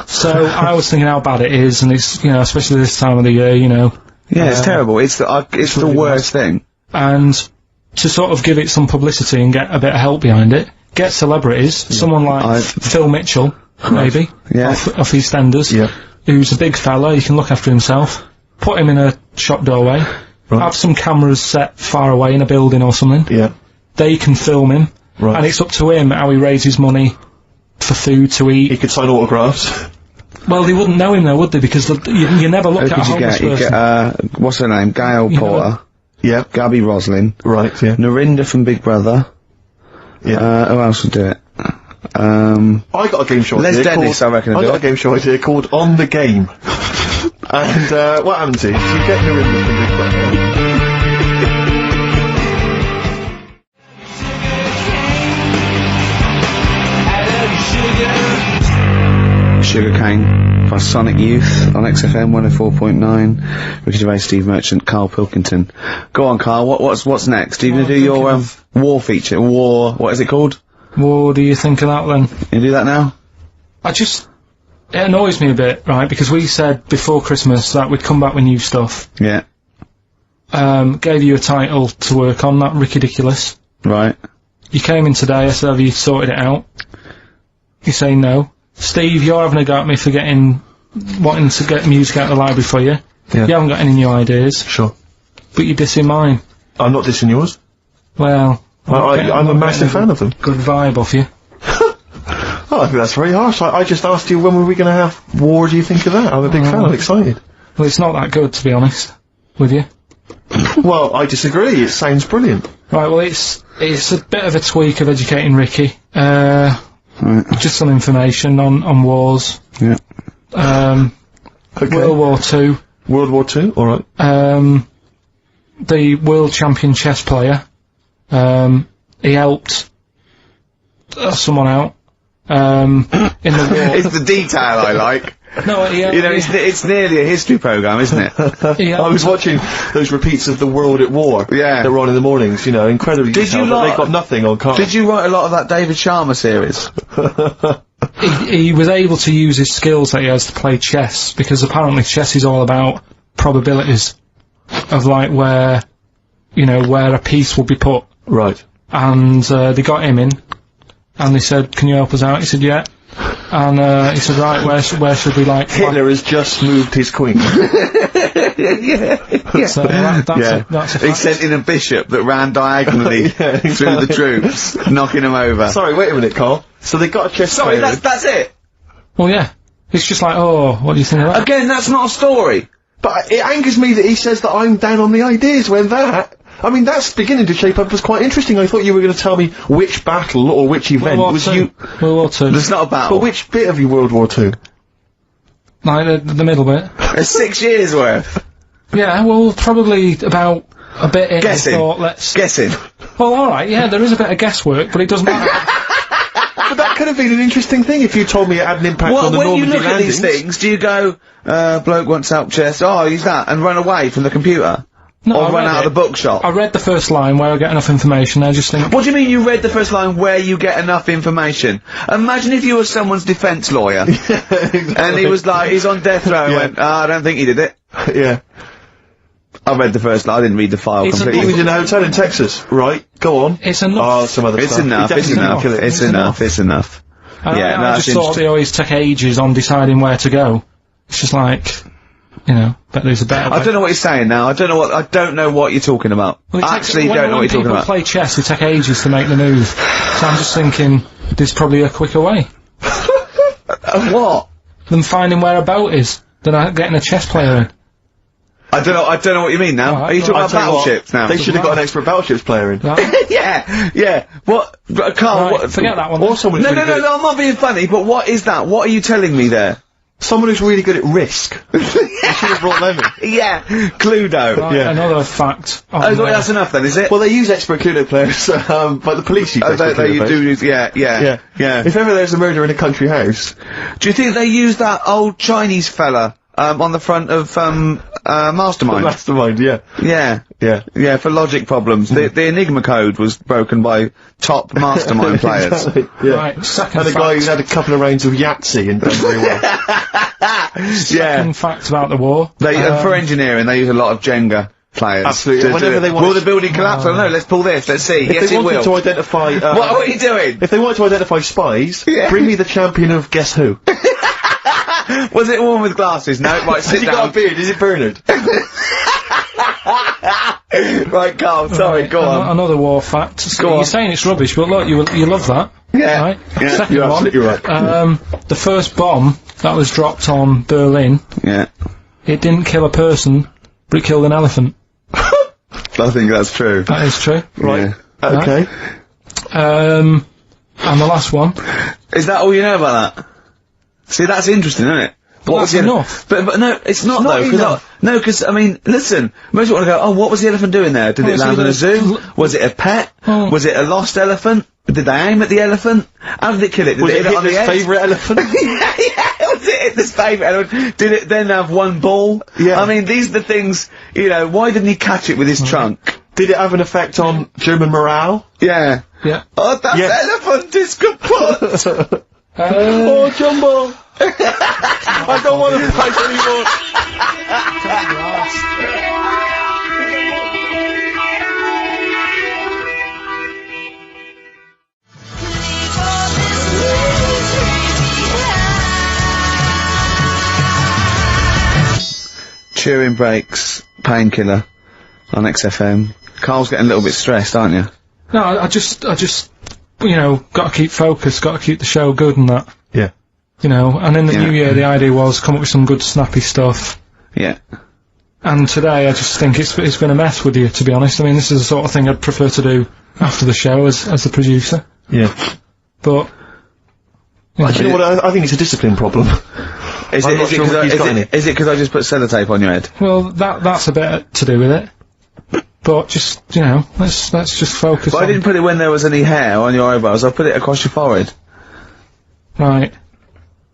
So, I was thinking how bad it is, and it's, you know, especially this time of the year, you know. Yeah, it's terrible. It's the really worst thing. And to sort of give it some publicity and get a bit of help behind it, get celebrities, someone like Phil Mitchell, maybe, Yeah. off EastEnders, Yeah. who's a big fella, he can look after himself, put him in a shop doorway, have some cameras set far away in a building or something, Yeah. they can film him, Right. and it's up to him how he raises money for food to eat. He could sign autographs. Well, they wouldn't know him though, would they? Because you never look Who at a could you homeless get? You person. get, what's her name? Gail You know- Porter. Yeah. Gabby Roslin. Right, yeah. Narinda from Big Brother. Yeah. Who else would do it? I got a game show Les idea Dennis, I reckon, I would do got a it. game show idea called On the Game. And, what happens is, you get Narinda from Big Brother. Sugarcane by Sonic Youth on XFM 104.9. Ricky Gervais, Steve Merchant, Karl Pilkington. Go on, Karl, what's next? Are you gonna do your, war feature? What is it called? What do you think of that then? You do that now? It annoys me a bit, right, because we said before Christmas that we'd come back with new stuff. Yeah. Gave you a title to work on, that Ridiculous. Right. You came in today, I said, have you sorted it out? You say no. Steve, you're having a go at me for wanting to get music out of the library for you. Yeah. You haven't got any new ideas. Sure. But you're dissing mine. I'm not dissing yours. Well, I'm a massive fan of them. Good vibe off you. Oh, I think that's very harsh. I just asked you when were we going to have war, do you think of that? I'm a big fan, I'm excited. Well, it's not that good, to be honest with you. Well, I disagree, it sounds brilliant. Right, well, it's a bit of a tweak of Educating Ricky. Just some information on wars. Yeah. Okay. World War II. World War II, alright. The world champion chess player, he helped someone out, in the war. It's the detail I like. No, You know, it's nearly a history programme, isn't it? I was watching those repeats of The World at War. Yeah. That were on in the mornings, you know, incredibly detailed, but they got nothing on Carl. Did you write a lot of that David Sharma series? he was able to use his skills that he has to play chess, because apparently chess is all about probabilities of, like, where a piece will be put. Right. Mm-hmm. And they got him in, and they said, can you help us out? He said, yeah. And he said, right, where should we, like... Hitler has just moved his queen. So that's a He sent in a bishop that ran diagonally through the troops, knocking them over. Sorry, wait a minute, Carl. So they got a chess Sorry, player. that's it. Well, yeah. It's just like, oh, what do you think of that? Again, that's not a story. But it angers me that he says that I'm down on the ideas when I mean, that's beginning to shape up as quite interesting. I thought you were going to tell me which battle or which event was you... World War II. There's not a battle. But which bit of your World War II? Like, the middle bit. There's 6 years worth. Yeah, well, probably about a bit in. Guessing. I thought, let's... Guessing. Well, alright, yeah, there is a bit of guesswork, but it doesn't matter. But that could have been an interesting thing if you told me it had an impact on the when you Normandy look at these landings. things, do you go, bloke wants help chest, oh, use that, and run away from the computer? No, or I run read out of the bookshop? I read the first line where I get enough information, I just think... What do you mean you read the first line where you get enough information? Imagine if you were someone's defence lawyer. Exactly. And he was like, he's on death row and went, I don't think he did it. Yeah. I read the first line, I didn't read the file It's completely. He was in a hotel in Texas, right? Go on. It's enough. Oh, some other It's stuff. enough, He it's definitely enough, didn't kill it. it's enough, it's enough. Yeah, no, I that's just thought they always take ages on deciding where to go. It's just like, but there's a better way. I don't know what you're saying now, I don't know what you're talking about. Well, I actually don't know what you're talking When about. people play chess, they take ages to make the move. So I'm just thinking, there's probably a quicker way. What? Than finding where a boat is, than getting a chess player in. I don't know what you mean now. Alright, Are you talking I'll about tell you what, battleships now? They should have got an expert battleships player in. Right? yeah. What? Carl, Right, what? forget that one. Or someone who's No, really good I'm not being funny, but what is that? What are you telling me there? Someone who's really good at risk. They should have brought them in. Yeah, Cluedo. Right, Yeah. another fact. Oh, that's enough then, is it? Well, they use expert Cluedo players, but the police use expert Cluedo you players. do use, yeah. If ever there's a murder in a country house... Do you think they use that old Chinese fella, on the front of, Mastermind? Mastermind, yeah. Yeah, for logic problems. The Enigma code was broken by top Mastermind players. Exactly, yeah. Right, second And a fact. guy who's had a couple of rounds of Yahtzee and done very well. Second fact about the war. For engineering, they use a lot of Jenga players. Absolutely. Whenever they want will to- the building collapse? I don't know, let's pull this, let's see. If Yes, they it wanted will. to identify... What are you doing? If they wanted to identify spies, Yeah. bring me the champion of Guess Who. Was it a woman with glasses? No, right, sit Has he got down. a beard? Is it Bernard? Right, Carl, sorry, go on. Another war fact. So Go you're on. saying it's rubbish, but look, you love that. Yeah. Right? Yeah, Second you're one. absolutely right. The first bomb that was dropped on Berlin, Yeah. it didn't kill a person, but it killed an elephant. I think that's true. That is true. Right. Okay. And the last one. Is that all you know about that? See, that's interesting, isn't it? Well, was that's the enough. But no, it's not not though. enough. Because I mean, listen. Most people want to go, oh, what was the elephant doing there? Did Well, it it's land in a either- zoo? Was it a pet? Oh. Was it a lost elephant? Did they aim at the elephant? How did it kill it? Did Was it it hit it on the Hitler's head? favourite elephant? yeah, was it hit this pavement? Did it then have one ball? Yeah. I mean, these are the things, you know, why didn't he catch it with his trunk? Did it have an effect on German morale? Yeah. Yeah. Oh, that elephant is kaput! Oh, Jumbo! I don't want to fight anymore! Chewing breaks, painkiller on XFM. Carl's getting a little bit stressed, aren't you? No, I just, you know, got to keep focused, got to keep the show good and that. Yeah. You know, and in the new year, the idea was come up with some good snappy stuff. Yeah. And today, I just think it's going to mess with you, to be honest. I mean, this is the sort of thing I'd prefer to do after the show as the producer. Yeah. But... You know what, I think it's a discipline problem. Is it because I just put sellotape on your head? Well, that's a bit to do with it. But just, you know, let's just focus But on... I didn't put it when there was any hair on your eyebrows, I put it across your forehead. Right.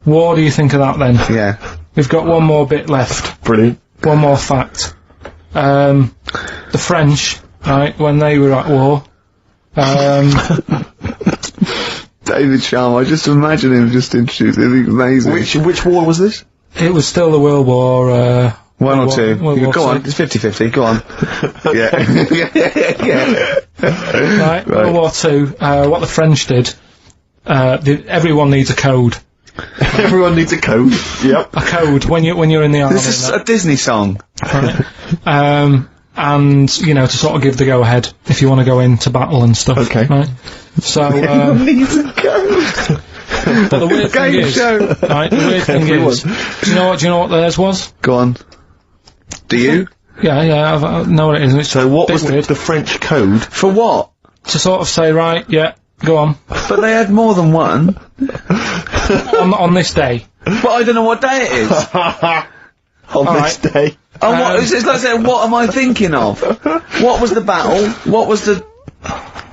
What do you think of that then? Yeah. We've got one more bit left. Brilliant. One more fact. The French, right, when they were at war, David Sharma, I just imagine him just introducing it. Amazing. Which war was this? it was still the World War, One or two. World War Go on, II. it's 50-50, go on. Yeah. Right, World War II, what the French did, everyone needs a code. Everyone needs a code. Yep. A code when you're in the army. This is a Disney song. Right. And, you know, to sort of give the go-ahead if you want to go into battle and stuff. Okay. Right? So, Needs a code. but the weird thing Game is, show. right, the weird thing is, do you know what theirs was? Go on. Do you? Yeah, I know what it is. It's So what a bit was weird. the French code? For what? To sort of say, right, yeah, go on. But they had more than one. on this day. But I don't know what day it is. On this day. And what, it's like saying, what am I thinking of? What was the battle? What was the...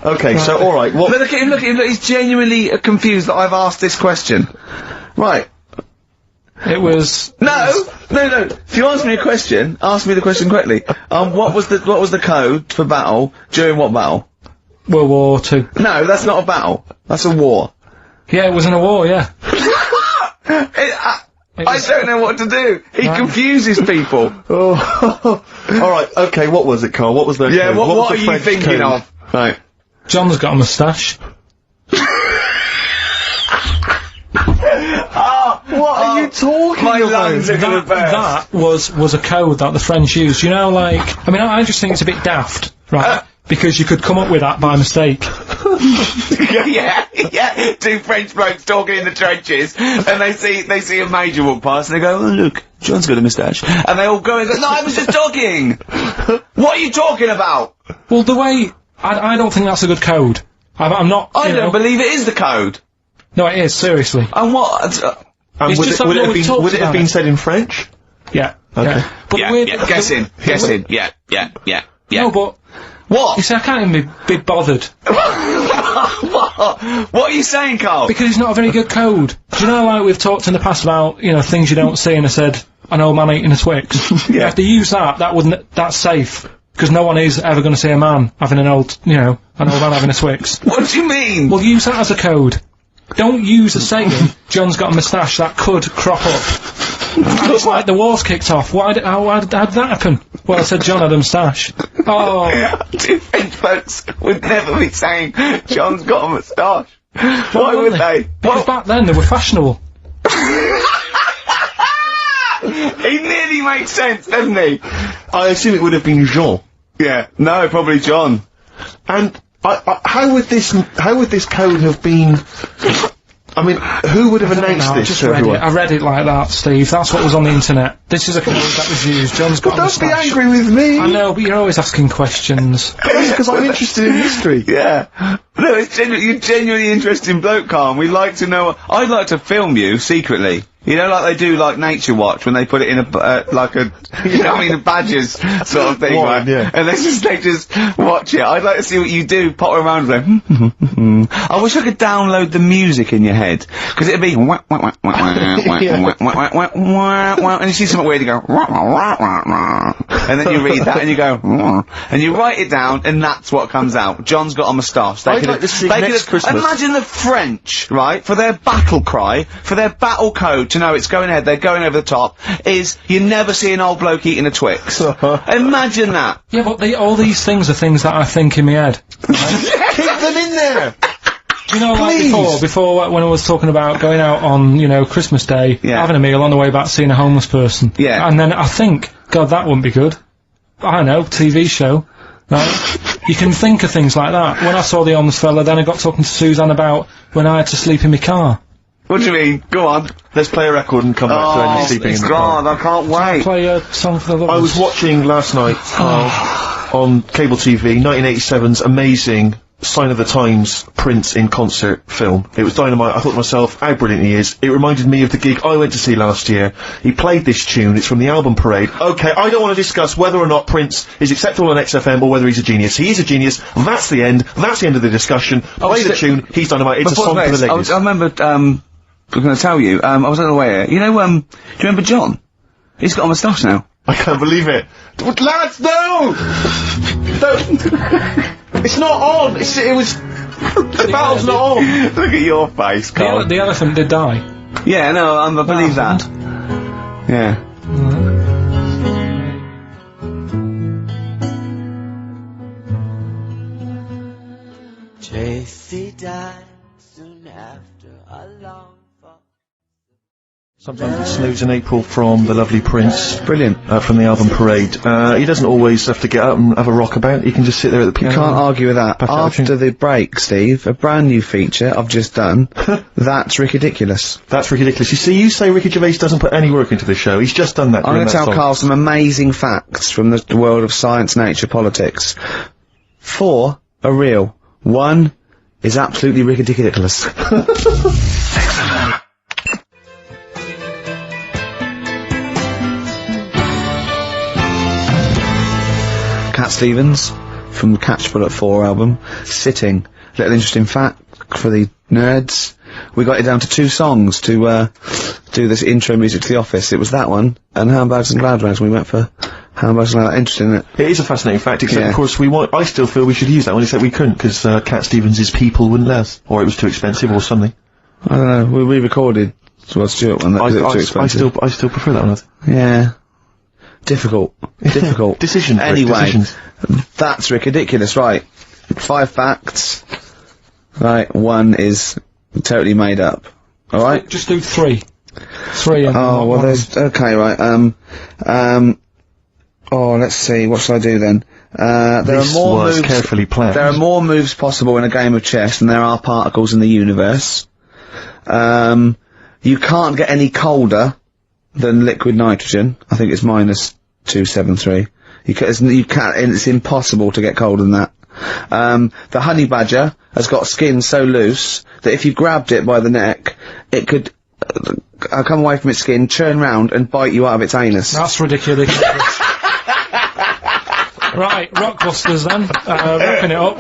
Okay, so alright, what... Look at him, look, he's genuinely confused that I've asked this question. Right. It was... No! If you ask me a question, ask me the question correctly. What was the code for battle during what battle? World War II. No, that's not a battle. That's a war. Yeah, it was in a war, yeah. I don't know what to do. He confuses people. Oh. Alright, okay, what was it, Carl? What was the Yeah, code? what was are the you French thinking code? of? Right. John's got a moustache. What are you talking My about? lungs are gonna burst. That was a code that the French used. You know, like, I mean, I just think it's a bit daft, right? Because you could come up with that by mistake. yeah. Two French blokes talking in the trenches, and they see a major walk past, and they go, "Oh look, John's got a moustache," and they all go and go, "No, I was just talking." What are you talking about? Well, the way I don't think that's a good code. I'm not. I you don't know, believe it is the code. No, it is seriously. And what? And It's would just it, like would it no have one been, talks would it have about been it. said in French? Yeah. Okay. Yeah. But the weird, guessing. Yeah. No, but What? you see, I can't even be botthered What are you saying, Carl? because it's not a very good code. Do you know, like we've talked in the past about, you know, things you don't see, and I said an old man eating a Twix. Yeah. If they use that's safe. Because no one is ever going to see a man having an old man having a Twix. What do you mean? Well, use that as a code. Don't use a saying, John's got a moustache, that could crop up. And it's like the war's kicked off. How did that happen? Well, I said John had a moustache. Oh. Two French folks would never be saying John's got a moustache. Why would they? Because back then they were fashionable. He nearly makes sense, doesn't he? I assume it would have been Jean. Yeah. No, probably John. And how would this code have been? I mean, who would have announced this to everyone? I read it like that, Steve. That's what was on the internet. This is a code that was used. John's got a Don't be moustache. angry with me. I know, but you're always asking questions. Because I'm interested in history. Yeah. No, you're genuinely interested in bloke, Carl. We'd like to know. I'd like to film you secretly. You know, like they do, like Nature Watch, when they put it in a, like a, you know what I mean, a badges sort of thing, right? Yeah. And they just watch it. I'd like to see what you do, pop around with them. I wish I could download the music in your head, because it'd be wah, wah, wah, wah, wah, wah, wah, wah, wah, wah, and you see something weird, you go, wah, wah, wah, wah, wah. And then you read that and you go, wah, and you write it down, and that's what comes out. John's got a moustache. I'd like to see next Christmas. Imagine the French, right, for their battle cry, for their battle code to know it's going ahead, they're going over the top, is you never see an old bloke eating a Twix. Imagine that. Yeah, but all these things are things that I think in my head. Keep them in there! You know, Please. like before when I was talking about going out on, you know, Christmas Day, having a meal on the way back, seeing a homeless person. Yeah. And then I think, God, that wouldn't be good. I don't know, TV show. Right? You can think of things like that. When I saw the homeless fella, then I got talking to Suzanne about when I had to sleep in my car. What do you mean? Go on. Let's play a record and come back to any sleeping in the car. God, I can't wait. Play a song for the lovers. I was watching last night on cable TV 1987's amazing Sign of the Times Prince in concert film. It was dynamite. I thought to myself, how brilliant he is. It reminded me of the gig I went to see last year. He played this tune. It's from the album Parade. Okay, I don't want to discuss whether or not Prince is acceptable on XFM or whether he's a genius. He is a genius. That's the end. That's the end of the discussion. Play the tune. He's dynamite. It's a song for the ladies. I remember, I'm going to tell you, I was unaware. You know, do you remember John? He's got a moustache now. I can't believe it. Lads, no! Don't. It's not on. It was. The battle's not on. Look at your face, Carl. The elephant did die. Yeah, no, I believe that. Yeah. Tracy died soon after a long fall. Sometimes it snows in April from the lovely Prince. Brilliant. From the album Parade. He doesn't always have to get up and have a rock about. He can just sit there at the piano. You can't argue with that. Back out of After the break, Steve, a brand new feature I've just done. That's ridiculous. That's ridiculous. You see, you say Ricky Gervais doesn't put any work into the show. He's just done that. I'm going to tell song. Carl some amazing facts from the world of science, nature, politics. 4 are real. 1 is absolutely ridiculous. Cat Stevens from the Catch Bullet 4 album, Sitting. Little interesting fact for the nerds. We got it down to 2 songs to do this intro music to The Office. It was that one and Handbags and Glad Rags. We went for Handbags and Glad Rags. Interesting, isn't it? It is a fascinating fact, except of course I still feel we should use that one, except we couldn't, because Cat Stevens' people wouldn't let us. Or it was too expensive or something. I don't know, we re-recorded Rod Stewart one, that was too expensive. I still prefer that one. Yeah. Difficult. Decisions. Anyway, that's ridiculous, right. 5 facts. Right, 1 is totally made up. Alright? Just do 3. 3 and oh, well there's, okay, right, oh, let's see, what shall I do then? There are more moves, carefully planned. There are more moves possible in a game of chess than there are particles in the universe. You can't get any colder than liquid nitrogen. I think it's minus 273. You can't, it's impossible to get colder than that. The honey badger has got skin so loose that if you grabbed it by the neck, it could come away from its skin, turn round and bite you out of its anus. That's ridiculous. Right, Rockbusters then, wrapping it up.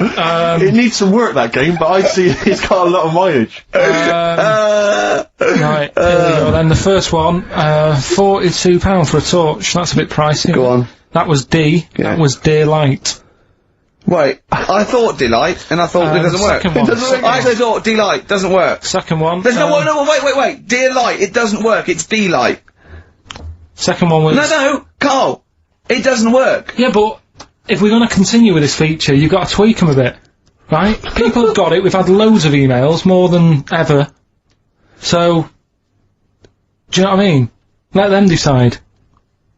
It needs some work, that game, but I'd see it's got a lot of mileage. Right, here we go then. The first one, £42 for a torch. That's a bit pricey. Go on. That was D. Yeah. That was Daylight. Wait, I thought Delight, and I thought it doesn't work. Second one. I thought Delight doesn't work. Second one. There's wait, Dear Light, it doesn't work, it's Delight. Second one was... No, Carl, it doesn't work. Yeah, but if we're going to continue with this feature, you've got to tweak them a bit, right? People have got it, we've had loads of emails, more than ever. So, do you know what I mean? Let them decide.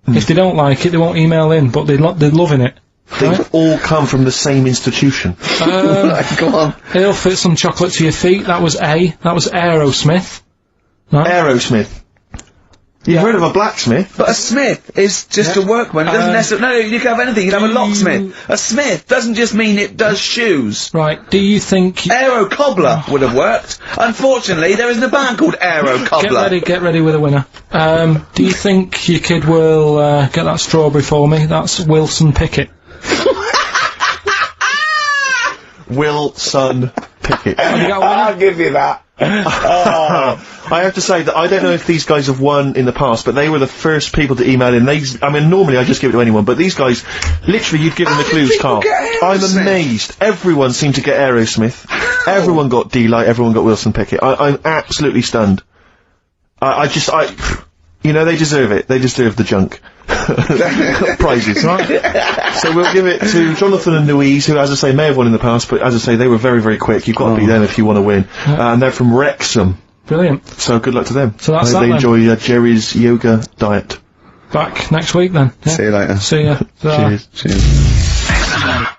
If they don't like it, they won't email in, but they're loving it. They've Right? all come from the same institution. Go on. He'll fit some chocolate to your feet. That was A. That was Aerosmith. Right? Aerosmith. You've heard of a blacksmith? But a smith is just a workman. It doesn't necessarily. No, you can have anything. You can have a locksmith. A smith doesn't just mean it does shoes. Right. Do you think? Aero cobbler would have worked. Unfortunately, there isn't a band called Aero Cobbler. Get ready with a winner. Do you think your kid will get that strawberry for me? That's Wilson Pickett. Wilson Pickett. I'll give you that. I have to say that I don't know if these guys have won in the past, but they were the first people to email in. I mean, normally I just give it to anyone, but these guys, literally, you'd give them the clues, Carl. I'm amazed. Everyone seemed to get Aerosmith. Everyone got D-Light, everyone got Wilson Pickett. I'm absolutely stunned. You know, they deserve it. They deserve the junk. Prizes, right? So we'll give it to Jonathan and Louise, who, as I say, may have won in the past, but as I say, they were very, very quick. You've got to beat them if you want to win. And they're from Wrexham. Brilliant. So good luck to them. So that's they enjoy Jerry's yoga diet. Back next week then. Yeah. See you later. See ya. Cheers. Cheers.